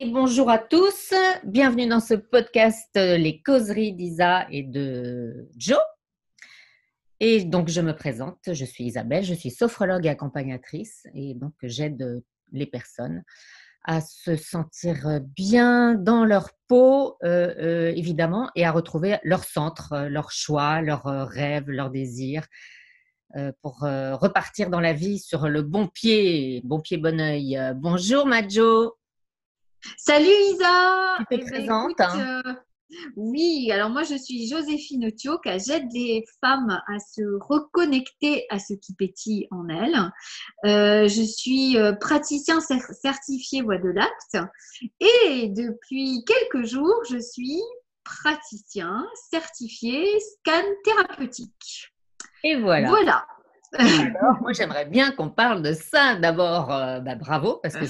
Et bonjour à tous, bienvenue dans ce podcast Les causeries d'Isa et de Joe. Et donc je me présente, je suis Isabelle, je suis sophrologue et accompagnatrice et donc j'aide les personnes à se sentir bien dans leur peau, évidemment, et à retrouver leur centre, leur choix, leurs rêves, leurs désirs, pour repartir dans la vie sur le bon pied, bon oeil. Bonjour Majo, Salut Isa! tu te Eh ben écoute, présentes, hein? oui, alors moi je suis Joséphine Otioka, j'aide les femmes à se reconnecter à ce qui pétille en elles. Je suis praticien certifié voix de l'acte et depuis quelques jours je suis praticien certifié scan thérapeutique. Et voilà. Voilà. Et alors, moi, j'aimerais bien qu'on parle de ça. D'abord, bravo, parce que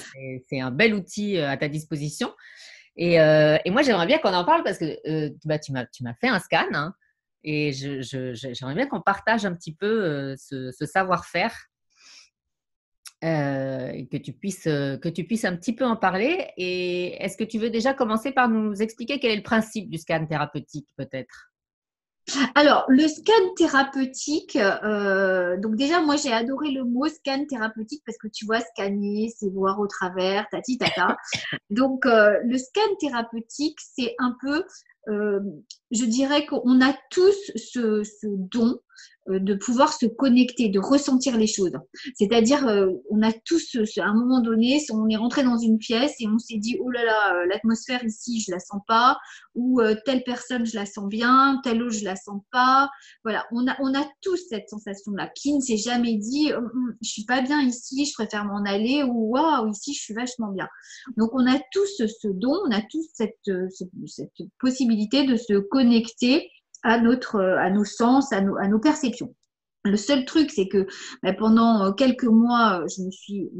c'est un bel outil à ta disposition. Et moi, j'aimerais bien qu'on en parle parce que tu m'as fait un scan, hein, et j'aimerais bien qu'on partage un petit peu ce savoir-faire, et que tu puisses un petit peu en parler. Et est-ce que tu veux déjà commencer par nous expliquer quel est le principe du scan thérapeutique, peut-être? Alors, le scan thérapeutique, donc déjà, moi, j'ai adoré le mot scan thérapeutique parce que tu vois, scanner, c'est voir au travers, tati tata. Donc, le scan thérapeutique, c'est un peu, euh, je dirais qu'on a tous ce don de pouvoir se connecter, de ressentir les choses. C'est-à-dire, on a tous, à un moment donné, on est rentré dans une pièce et on s'est dit, oh là là, l'atmosphère ici, je la sens pas, ou telle personne, je la sens bien, telle autre, je la sens pas. Voilà, on a tous cette sensation-là. Qui ne s'est jamais dit, je suis pas bien ici, je préfère m'en aller, ou waouh, ici, je suis vachement bien. Donc, on a tous ce don, on a tous cette possibilité de se connecter à nos sens, à nos perceptions. Le seul truc, c'est que pendant quelques mois, me suis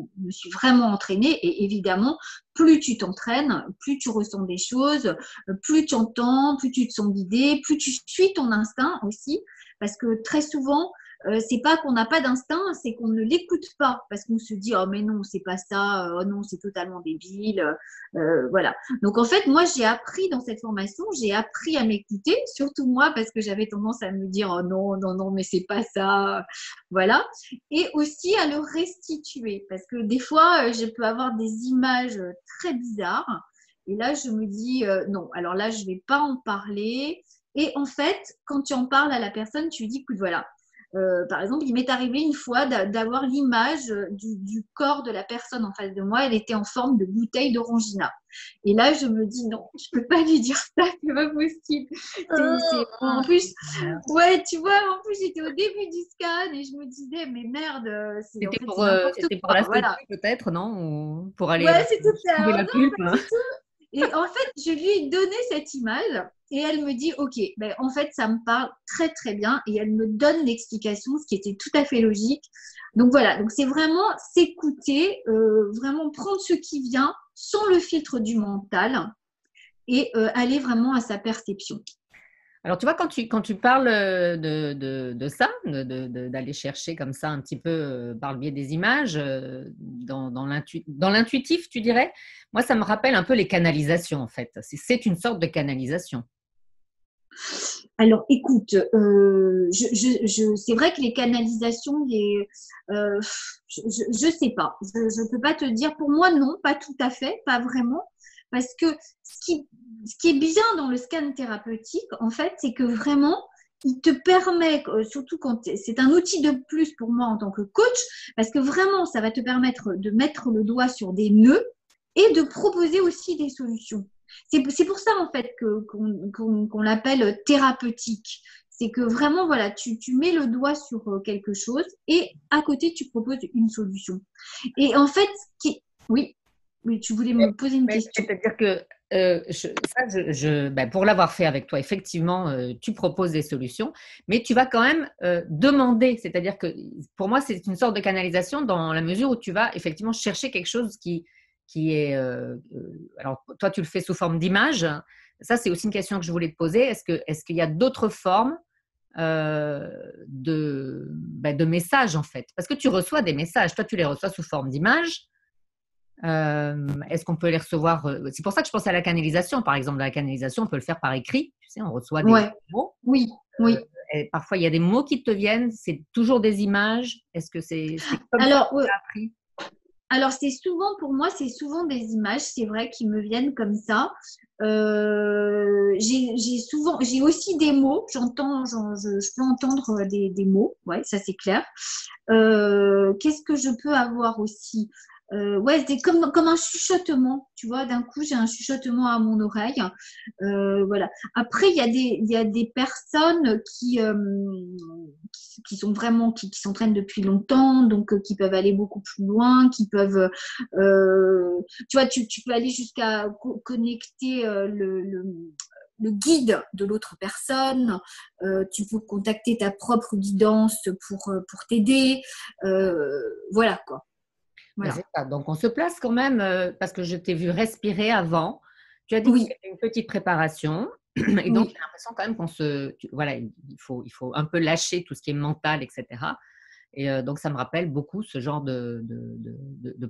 vraiment entraînée et évidemment, plus tu t'entraînes, plus tu ressens des choses, plus tu entends, plus tu te sens guidé, plus tu suis ton instinct aussi, parce que très souvent, c'est pas qu'on n'a pas d'instinct, c'est qu'on ne l'écoute pas parce qu'on se dit oh mais non c'est pas ça, oh non c'est totalement débile, voilà. Donc en fait moi j'ai appris dans cette formation, j'ai appris à m'écouter, surtout moi parce que j'avais tendance à me dire oh non non non mais c'est pas ça, voilà, et aussi à le restituer parce que des fois je peux avoir des images très bizarres et là je me dis non alors là je vais pas en parler. Et en fait, quand tu en parles à la personne, tu lui dis, écoute, voilà, par exemple, il m'est arrivé une fois d'avoir l'image du corps de la personne en face de moi. Elle était en forme de bouteille d'orangina. Et là, je me dis non, je peux pas lui dire ça, c'est pas possible. En plus, ouais, tu vois, en plus j'étais au début du scan et je me disais mais merde, c'est en fait c'est n'importe C'était pour quoi. la Voilà. sauver peut-être, non? Ou pour aller Ouais, c'était ça. trouver Alors la non, pulpe, pas hein? du tout. Et en fait, je lui ai donné cette image et elle me dit, OK, ben, en fait, ça me parle très, très bien. Et elle me donne l'explication, ce qui était tout à fait logique. Donc voilà, donc c'est vraiment s'écouter, vraiment prendre ce qui vient sans le filtre du mental et aller vraiment à sa perception. Alors, tu vois, quand tu parles de ça, d'aller chercher comme ça un petit peu par le biais des images, dans l'intuitif, tu dirais, moi, ça me rappelle un peu les canalisations, en fait. C'est une sorte de canalisation. Alors, écoute, c'est vrai que les canalisations, je sais pas. Je ne peux pas te dire. Pour moi, non, pas tout à fait, pas vraiment. Parce que ce qui est bien dans le scan thérapeutique, en fait, c'est que vraiment, il te permet, surtout quand c'est un outil de plus pour moi en tant que coach, parce que vraiment, ça va te permettre de mettre le doigt sur des nœuds et de proposer aussi des solutions. C'est pour ça en fait qu'on l'appelle thérapeutique. C'est que vraiment, voilà, tu mets le doigt sur quelque chose et à côté, tu proposes une solution. Et en fait, oui, oui, tu voulais me poser une question. C'est-à-dire que pour l'avoir fait avec toi, effectivement, tu proposes des solutions, mais tu vas quand même demander. C'est-à-dire que pour moi, c'est une sorte de canalisation dans la mesure où tu vas effectivement chercher quelque chose qui est. Alors, toi, tu le fais sous forme d'image. Ça, c'est aussi une question que je voulais te poser. Est-ce qu'il y a d'autres formes de messages, en fait? Parce que tu reçois des messages. Toi, tu les reçois sous forme d'image. Est-ce qu'on peut les recevoir C'est pour ça que je pense à la canalisation. Par exemple, la canalisation, on peut le faire par écrit. Tu sais, on reçoit des Ouais, mots. oui, oui. Et parfois, il y a des mots qui te viennent. C'est toujours des images. Est-ce que c'est comme ça Alors, que tu as appris? Alors, pour moi, c'est souvent des images, c'est vrai, qui me viennent comme ça. J'ai aussi des mots, je peux entendre des mots, ouais, ça c'est clair. Qu'est-ce que je peux avoir aussi? Ouais, c'est comme un chuchotement, tu vois, d'un coup, j'ai un chuchotement à mon oreille. Voilà. Après, il y a des personnes qui sont vraiment, qui s'entraînent depuis longtemps, donc qui peuvent aller beaucoup plus loin, qui peuvent, tu vois, tu peux aller jusqu'à connecter le guide de l'autre personne, tu peux contacter ta propre guidance pour t'aider, voilà quoi. Ben, Voilà. c'est ça. Donc, on se place quand même, parce que je t'ai vu respirer avant. Tu as dit que Oui, c'était une petite préparation. Et donc, oui. j'ai l'impression quand même voilà, il faut un peu lâcher tout ce qui est mental, etc. Et donc, ça me rappelle beaucoup ce genre de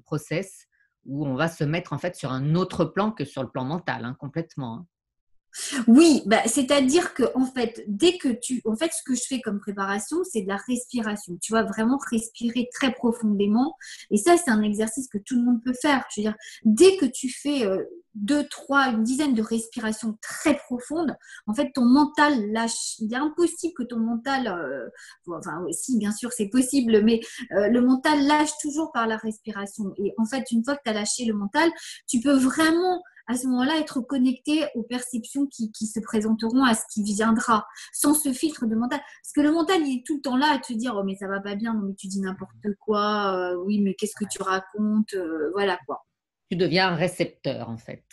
process où on va se mettre en fait sur un autre plan que sur le plan mental, hein, complètement. Hein. Oui, bah, c'est-à-dire que en fait, en fait, ce que je fais comme préparation, c'est de la respiration. Tu vas vraiment respirer très profondément. Et ça, c'est un exercice que tout le monde peut faire. Je veux dire, dès que tu fais deux, trois, une dizaine de respirations très profondes, en fait, ton mental lâche. Il est impossible que ton mental, enfin, si, bien sûr, c'est possible, mais le mental lâche toujours par la respiration. Et en fait, une fois que tu as lâché le mental, tu peux vraiment à ce moment-là, être connecté aux perceptions qui se présenteront, à ce qui viendra, sans ce filtre de mental. Parce que le mental, il est tout le temps là à te dire, oh mais ça va pas bien, non mais tu dis n'importe quoi, oui mais qu'est-ce que tu racontes, voilà quoi. Tu deviens un récepteur en fait.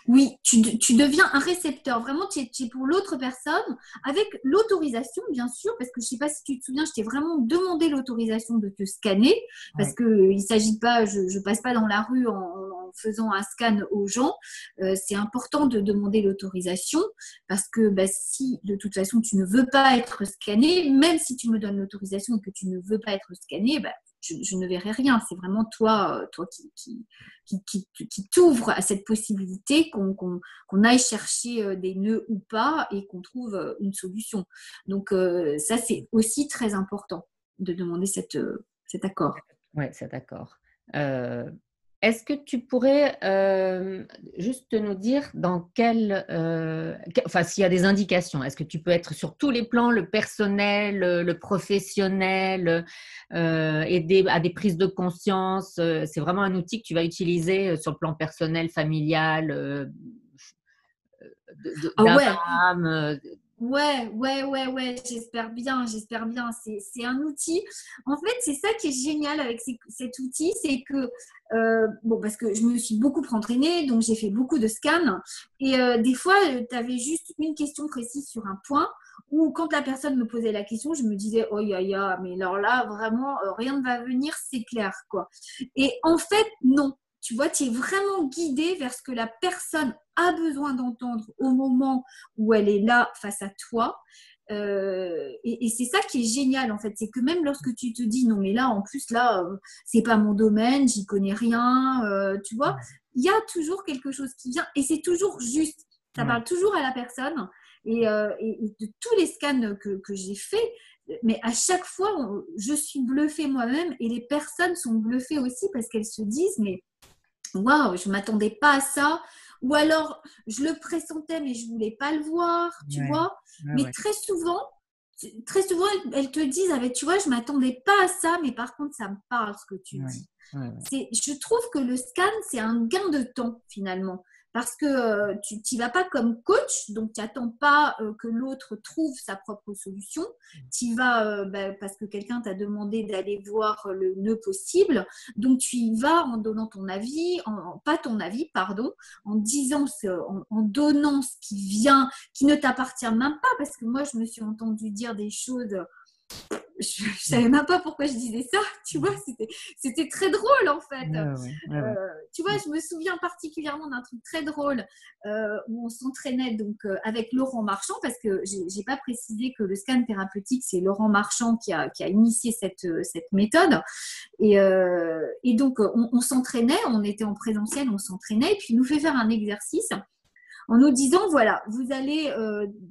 Oui, tu deviens un récepteur. Vraiment, tu es pour l'autre personne avec l'autorisation, bien sûr, parce que je ne sais pas si tu te souviens, je t'ai vraiment demandé l'autorisation de te scanner, parce Ouais. qu'il ne s'agit pas, je ne passe pas dans la rue en faisant un scan aux gens. C'est important de demander l'autorisation, parce que bah, si de toute façon tu ne veux pas être scanné, même si tu me donnes l'autorisation et que tu ne veux pas être scanné, bah, je ne verrai rien. C'est vraiment toi qui t'ouvre à cette possibilité qu'on aille chercher des nœuds ou pas et qu'on trouve une solution. Donc ça, c'est aussi très important de demander cet accord. Ouais, c'est d'accord. Euh, Est-ce que tu pourrais juste nous dire dans enfin, s'il y a des indications, est-ce que tu peux être sur tous les plans, le personnel, le professionnel, aider à des prises de conscience, c'est vraiment un outil que tu vas utiliser sur le plan personnel, familial, Ah ouais, d'âme, ouais, j'espère bien, j'espère bien. C'est un outil. En fait, c'est ça qui est génial avec cet outil, c'est que, bon, parce que je me suis beaucoup entraînée, donc j'ai fait beaucoup de scans, et des fois, tu avais juste une question précise sur un point, ou quand la personne me posait la question, je me disais, oh, mais alors là, vraiment, rien ne va venir, c'est clair, quoi. Et en fait, non. Tu vois, tu es vraiment guidé vers ce que la personne a besoin d'entendre au moment où elle est là face à toi. Et c'est ça qui est génial en fait, c'est que même lorsque tu te dis non mais là en plus là c'est pas mon domaine, j'y connais rien, tu vois, il y a toujours quelque chose qui vient et c'est toujours juste, ça ouais. parle toujours à la personne et de tous les scans que j'ai fait, mais à chaque fois je suis bluffée moi-même et les personnes sont bluffées aussi parce qu'elles se disent mais waouh, je ne m'attendais pas à ça. Ou alors, je le pressentais, mais je ne voulais pas le voir, tu Ouais, vois. ouais, Mais ouais, très souvent, elles te disent, ah, ben, tu vois, je ne m'attendais pas à ça, mais par contre, ça me parle ce que tu ouais, dis. ouais, ouais. Je trouve que le scan, c'est un gain de temps, finalement. Parce que tu n'y vas pas comme coach, donc tu n'attends pas que l'autre trouve sa propre solution. Tu y vas parce que quelqu'un t'a demandé d'aller voir le nœud possible. Donc tu y vas en donnant ton avis, pas ton avis, pardon, en disant, en donnant ce qui vient, qui ne t'appartient même pas. Parce que moi, je me suis entendue dire des choses savais même pas pourquoi je disais ça, tu vois, c'était très drôle en fait. Tu vois, je me souviens particulièrement d'un truc très drôle où on s'entraînait donc avec Laurent Marchand, parce que j'ai pas précisé que le scan thérapeutique, c'est Laurent Marchand qui a initié cette méthode. Et donc, on s'entraînait, on était en présentiel, on s'entraînait, et puis il nous fait faire un exercice en nous disant, voilà, vous allez,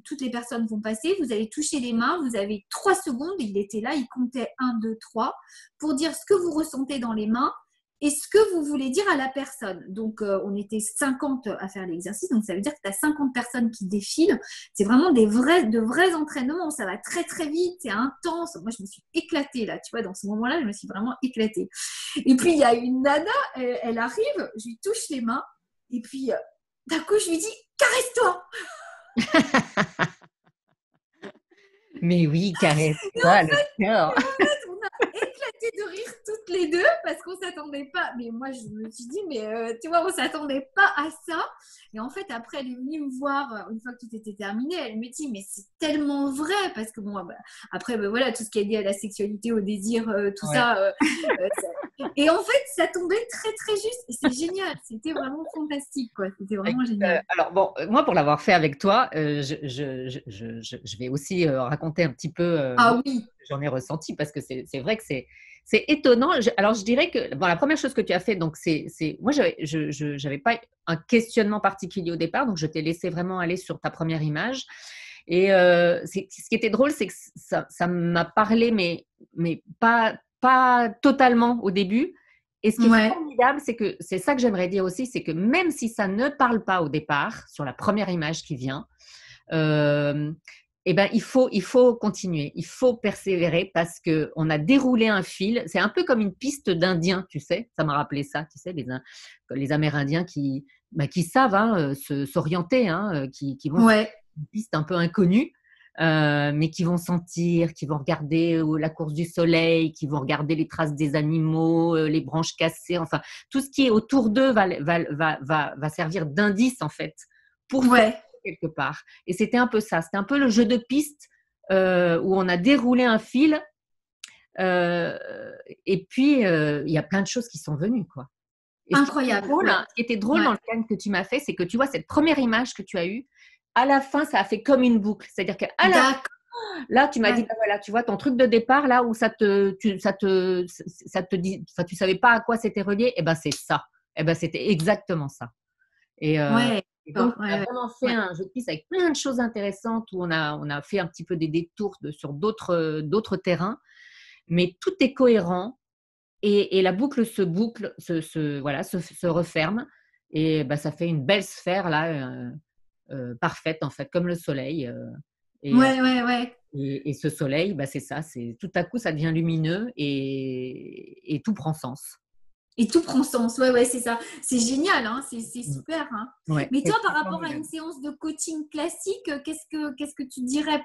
toutes les personnes vont passer, vous allez toucher les mains, vous avez 3 secondes, il était là, il comptait 1, 2, 3, pour dire ce que vous ressentez dans les mains et ce que vous voulez dire à la personne. Donc, on était 50 à faire l'exercice, donc ça veut dire que tu as 50 personnes qui défilent. C'est vraiment de vrais entraînements, ça va très très vite, c'est intense. Moi, je me suis éclatée là, tu vois, dans ce moment-là, je me suis vraiment éclatée. Et puis, il y a une nana, elle arrive, je lui touche les mains, et puis d'un coup, je lui dis, caresse-toi. Mais oui, caresse-toi le cœur. On a éclaté de rire toutes les deux parce qu'on ne s'attendait pas. Mais moi, je me suis dit, mais tu vois, on ne s'attendait pas à ça. Et en fait, après, elle est venue me voir une fois que tout était terminé. Elle me dit, mais c'est tellement vrai parce que moi, après, voilà, tout ce qui est lié à la sexualité, au désir, tout ça. Et en fait, ça tombait très, très juste. Et c'est génial. C'était vraiment fantastique, quoi. C'était vraiment génial. Alors, bon, moi, pour l'avoir fait avec toi, je vais aussi raconter un petit peu Ah oui. ce que j'en ai ressenti parce que c'est vrai que c'est étonnant. Alors, je dirais que bon, la première chose que tu as fait, donc, moi, je n'avais pas un questionnement particulier au départ, donc je t'ai laissé vraiment aller sur ta première image. Et ce qui était drôle, c'est que ça m'a parlé, mais pas totalement au début. Et ce qui est formidable, c'est que c'est ça que j'aimerais dire aussi, c'est que même si ça ne parle pas au départ, sur la première image qui vient, eh ben, il faut continuer, il faut persévérer parce qu'on a déroulé un fil. C'est un peu comme une piste d'Indiens, tu sais, ça m'a rappelé ça, tu sais, les Amérindiens qui savent s'orienter, qui vont sur une piste un peu inconnue. Mais qui vont sentir, qui vont regarder la course du soleil, qui vont regarder les traces des animaux, les branches cassées, enfin, tout ce qui est autour d'eux va servir d'indice, en fait, pour quelque part. Et c'était un peu ça, c'était un peu le jeu de piste où on a déroulé un fil et puis il y a plein de choses qui sont venues, quoi. Et incroyable. Ce qui était drôle dans le scan que tu m'as fait, c'est que tu vois, cette première image que tu as eue, à la fin, ça a fait comme une boucle. C'est-à-dire qu'à la fin, là, tu m'as dit, voilà, tu vois, ton truc de départ, là où ça te dit, enfin, tu savais pas à quoi c'était relié, et ben c'est ça. Et ben c'était exactement ça. Et donc, on a vraiment fait un jeu de piste avec plein de choses intéressantes où on a fait un petit peu des détours sur d'autres terrains, mais tout est cohérent. Et la boucle se referme et bah, ça fait une belle sphère là, parfaite en fait, comme le soleil. Et ce soleil, bah, c'est ça, tout à coup ça devient lumineux et tout prend sens. Et tout prend sens, c'est ça. C'est génial, hein, c'est super. Hein. Mais toi, par rapport à une séance de coaching classique, qu'est-ce que tu dirais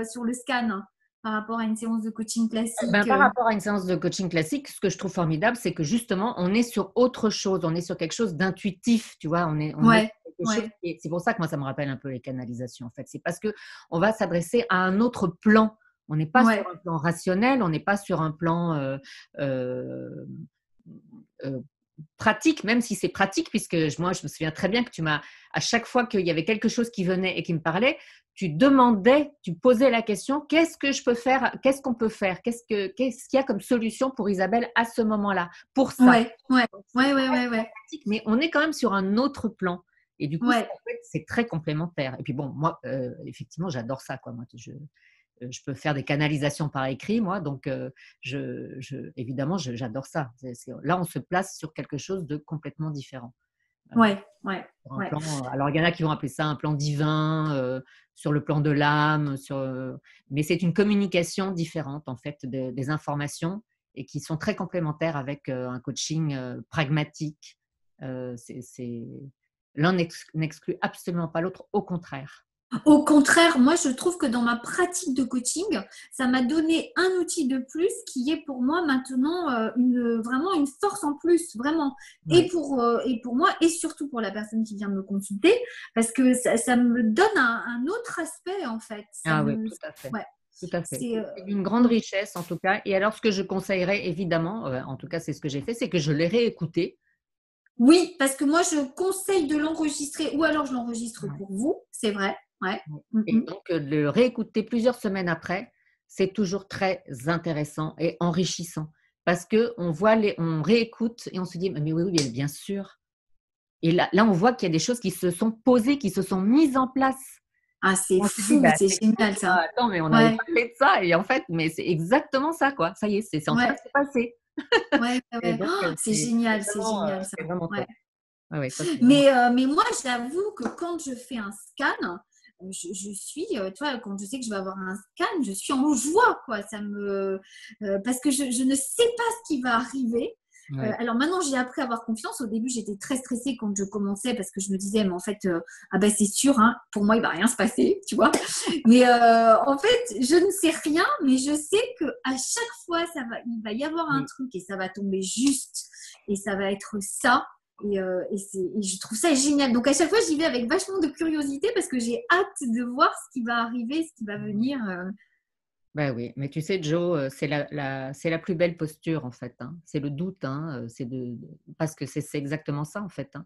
sur le scan par rapport à une séance de coaching classique? Par rapport à une séance de coaching classique, ce que je trouve formidable, c'est que justement, on est sur autre chose, on est sur quelque chose d'intuitif, tu vois, c'est pour ça que moi, ça me rappelle un peu les canalisations, en fait. C'est parce qu'on va s'adresser à un autre plan. On n'est pas sur un plan rationnel, on n'est pas sur un plan pratique, même si c'est pratique, puisque moi, je me souviens très bien que à chaque fois qu'il y avait quelque chose qui venait et qui me parlait, tu posais la question, qu'est-ce que je peux faire, qu'est-ce qu'on peut faire, qu'est-ce qu'il y a comme solution pour Isabelle à ce moment-là, pour ça. Mais on est quand même sur un autre plan. Et du coup, c'est très complémentaire. Et puis bon, moi, effectivement, j'adore ça, quoi. Moi, je peux faire des canalisations par écrit, moi, donc évidemment, j'adore ça. Là, on se place sur quelque chose de complètement différent. Alors, il y en a qui vont appeler ça un plan divin, sur le plan de l'âme, mais c'est une communication différente, en fait, des informations et qui sont très complémentaires avec un coaching pragmatique. L'un n'exclut absolument pas l'autre, au contraire. Au contraire, moi, je trouve que dans ma pratique de coaching, ça m'a donné un outil de plus qui est pour moi maintenant vraiment une force en plus, vraiment. Et pour moi, et surtout pour la personne qui vient me consulter, parce que ça me donne un autre aspect, en fait. Oui, tout à fait. Tout à fait. C'est, C'est d'une grande richesse, en tout cas. Et alors, ce que je conseillerais, évidemment, en tout cas, c'est ce que j'ai fait, c'est que je l'ai réécouté. Oui, parce que moi, je conseille de l'enregistrer ou alors je l'enregistre Ouais. pour vous, c'est vrai. Ouais. Et donc, de le réécouter plusieurs semaines après, c'est toujours très intéressant et enrichissant. Parce qu'on voit on réécoute et on se dit, mais oui, oui, bien sûr. Et là, on voit qu'il y a des choses qui se sont posées, qui se sont mises en place. Ah, c'est On se dit, fou, c'est c'est fou, génial ça. attends, mais on n'avait Ouais, pas fait de ça. Et en fait, mais c'est exactement ça, quoi. Ça y est, c'est en train de ouais, se passer. ouais, ouais, Et ouais. donc, Oh, c'est vraiment, génial ça. c'est vraiment Ouais. top. Ouais, ouais, ça, c'est vraiment. Mais moi, j'avoue que quand je fais un scan, je suis, tu vois, quand je sais que je vais avoir un scan, je suis en joie, quoi. Parce que je ne sais pas ce qui va arriver. Ouais. Alors maintenant, j'ai appris à avoir confiance. Au début, j'étais très stressée quand je commençais parce que je me disais, mais en fait, ah ben c'est sûr, hein, pour moi, il va rien se passer, tu vois. Mais en fait, je ne sais rien, mais je sais que à chaque fois, il va y avoir un Oui. truc et ça va tomber juste et ça va être ça. Et je trouve ça génial. Donc à chaque fois, j'y vais avec vachement de curiosité parce que j'ai hâte de voir ce qui va arriver, ce qui va venir. Ben oui, mais tu sais, Joe, c'est c'est la plus belle posture, en fait, hein. C'est le doute, hein, parce que c'est exactement ça, en fait, hein.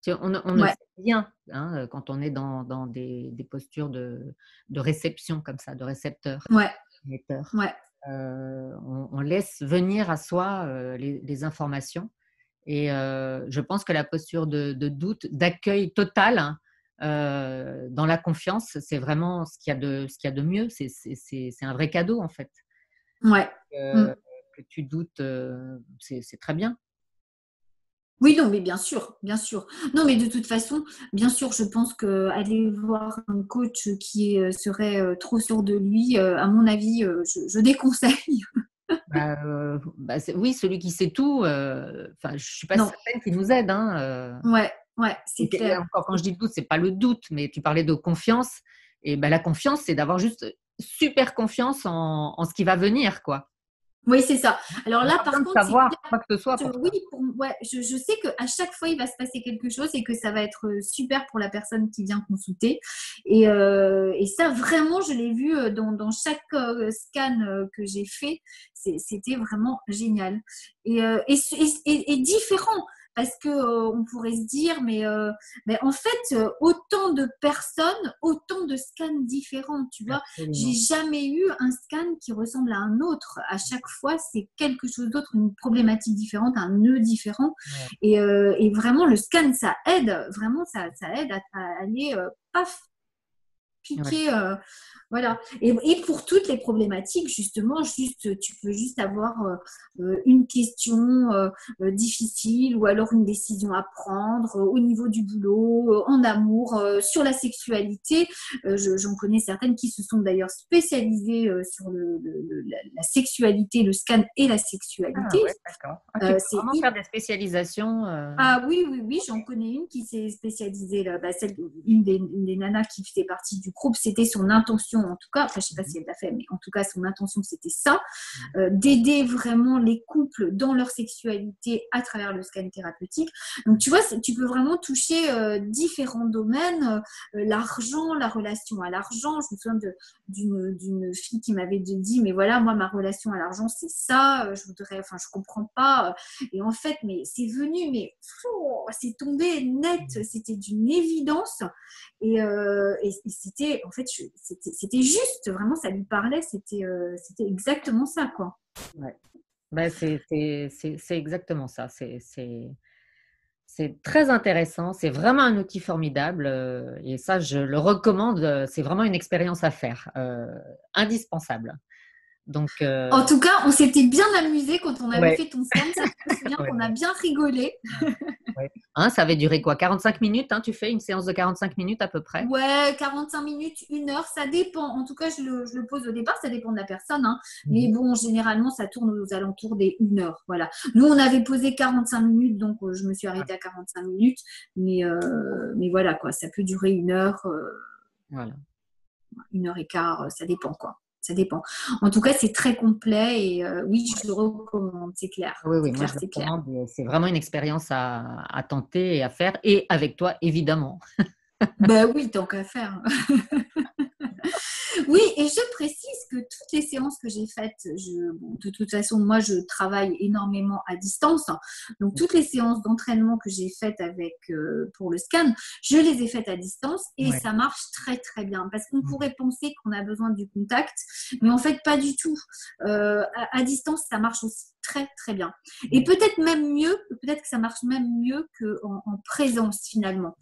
On ne Ouais, sait rien, hein, quand on est dans des postures de réception comme ça, de récepteur, ouais, émetteur. ouais, On laisse venir à soi les informations. Et je pense que la posture de doute, d'accueil total, hein, dans la confiance, c'est vraiment ce qu'il y a de mieux. C'est un vrai cadeau, en fait. ouais. Euh, Mm. que tu doutes, c'est très bien. Oui, non, mais bien sûr, bien sûr. Non, mais de toute façon, bien sûr, je pense que aller voir un coach qui serait trop sûr de lui, à mon avis, je déconseille. Oui, celui qui sait tout, enfin, je suis pas Non, certaine qu'il nous aide, hein, ouais, ouais, c'est et clair. encore, quand je dis doute, c'est pas le doute, mais tu parlais de confiance. Et ben, la confiance, c'est d'avoir juste super confiance en ce qui va venir, quoi. Oui, c'est ça. Alors On n'a là, pas besoin par de contre, c'est savoir quoi que ce soit pour oui, ça. ouais, je sais qu'à chaque fois, il va se passer quelque chose et que ça va être super pour la personne qui vient consulter. Et ça, vraiment, je l'ai vu dans chaque scan que j'ai fait. C'était vraiment génial. Et différent. Parce que on pourrait se dire, mais en fait, autant de personnes, autant de scans différents, tu vois. J'ai Absolument. jamais eu un scan qui ressemble à un autre. À chaque fois, c'est quelque chose d'autre, une problématique différente, un nœud différent. Ouais. Et vraiment, le scan, ça aide. Vraiment, ça aide à aller paf, Ouais. piquer. Voilà. Et pour toutes les problématiques, justement, tu peux juste avoir une question difficile ou alors une décision à prendre au niveau du boulot, en amour, sur la sexualité. J'en connais certaines qui se sont d'ailleurs spécialisées sur la sexualité, le scan et la Ah sexualité. ouais, d'accord. Ah, tu peux C'est vraiment faire des spécialisations. Ah oui, oui, oui, j'en connais une qui s'est spécialisée, là, une des nanas qui faisait partie du groupe, c'était son intention, en tout cas, après je sais pas si elle l'a fait, mais en tout cas son intention c'était ça, d'aider vraiment les couples dans leur sexualité à travers le scan thérapeutique. Donc tu vois, tu peux vraiment toucher différents domaines, l'argent, la relation à l'argent. Je me souviens d'une fille qui m'avait dit, mais voilà, moi ma relation à l'argent c'est ça, je comprends pas. Et en fait, mais c'est venu, mais c'est tombé net, c'était d'une évidence. Et c'était, en fait, c'était juste, vraiment, ça lui parlait, c'était exactement ça, quoi. Ouais. Ben, c'est exactement ça. C'est très intéressant. C'est vraiment un outil formidable. Et ça, je le recommande. C'est vraiment une expérience à faire. Indispensable. Donc, En tout cas, on s'était bien amusé quand on avait ouais. fait ton scan. Ça, je me souviens Ouais, qu'on a ouais, bien rigolé. ouais. Hein, ça avait duré quoi? 45 minutes, hein, tu fais une séance de 45 minutes à peu près? Ouais, 45 minutes, 1 heure, ça dépend. En tout cas, je le pose au départ, ça dépend de la personne, hein. Mais Mhm. bon, généralement, ça tourne aux alentours des 1 heure. Voilà. Nous, on avait posé 45 minutes, donc je me suis arrêtée à 45 minutes. Mais voilà, quoi. Ça peut durer 1 heure, Voilà. 1 heure et quart, ça dépend, quoi. Ça dépend. En tout cas, c'est très complet et oui, je le recommande, c'est clair. Oui, oui, C'est moi clair, je le c'est clair. recommande. C'est vraiment une expérience à tenter et à faire, et avec toi, évidemment. Ben oui, tant qu'à faire. Oui, et je précise que toutes les séances que j'ai faites, de toute façon, moi, je travaille énormément à distance. Donc, toutes les séances d'entraînement que j'ai faites pour le scan, je les ai faites à distance et Ouais. ça marche très, très bien. Parce qu'on pourrait penser qu'on a besoin du contact, mais en fait, pas du tout. À distance, ça marche aussi très, très bien. Et peut-être même mieux, peut-être que ça marche même mieux qu'en présence, finalement.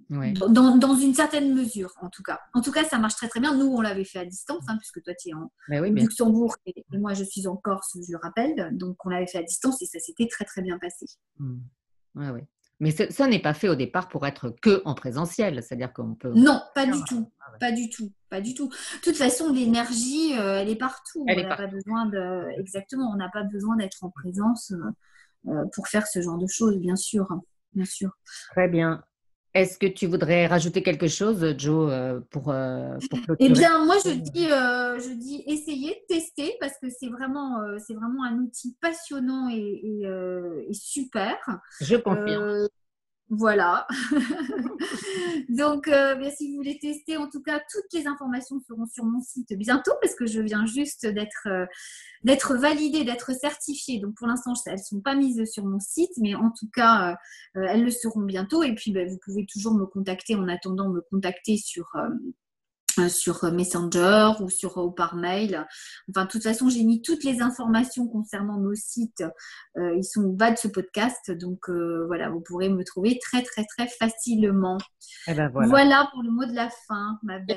Ouais. Dans une certaine mesure, en tout cas. En tout cas, ça marche très très bien. Nous, on l'avait fait à distance, puisque toi, tu es Ben oui, au bien sûr. Luxembourg et moi, je suis en Corse, je le rappelle. Donc, on l'avait fait à distance et ça s'était très très bien passé. Ouais, ouais. Mais ça n'est pas fait au départ pour être que en présentiel, c'est-à-dire qu'on peut. Non, pas du tout. Ah ouais. Pas du tout. Pas du tout. De toute façon, l'énergie, elle est partout. Elle On est n'a pas partout. besoin exactement, on n'a pas besoin d'être en présence pour faire ce genre de choses, bien sûr. Bien sûr. Très bien. Est-ce que tu voudrais rajouter quelque chose, Jo, pour Eh clôturer? bien, moi, je dis essayez, testez, parce que c'est vraiment un outil passionnant et super. Je confirme. Euh, voilà. Donc, bien, si vous voulez tester, en tout cas, toutes les informations seront sur mon site bientôt, parce que je viens juste d'être validée, d'être certifiée. Donc, pour l'instant, elles ne sont pas mises sur mon site, mais en tout cas, elles le seront bientôt. Et puis, vous pouvez toujours me contacter en attendant, me contacter sur Messenger ou par mail. Enfin, de toute façon, j'ai mis toutes les informations concernant nos sites. Ils sont au bas de ce podcast. Donc, voilà, vous pourrez me trouver très, très, très facilement. Eh ben voilà. Voilà pour le mot de la fin, ma belle.